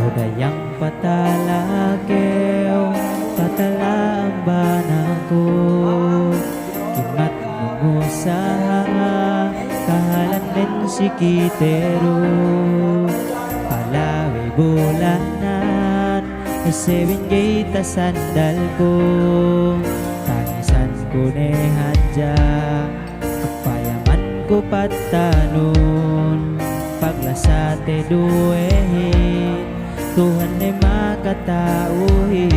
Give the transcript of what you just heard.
Udayang patalakeo, patala ang banang ko. Kimat mungusaha, kahalan din si Kitero. Palawi bulanan, isewin gate sandal ko. Tangisan ko ne hadya, kapayaman ko patanon. Paglasate duwehin, Tuhan ay makatauhin.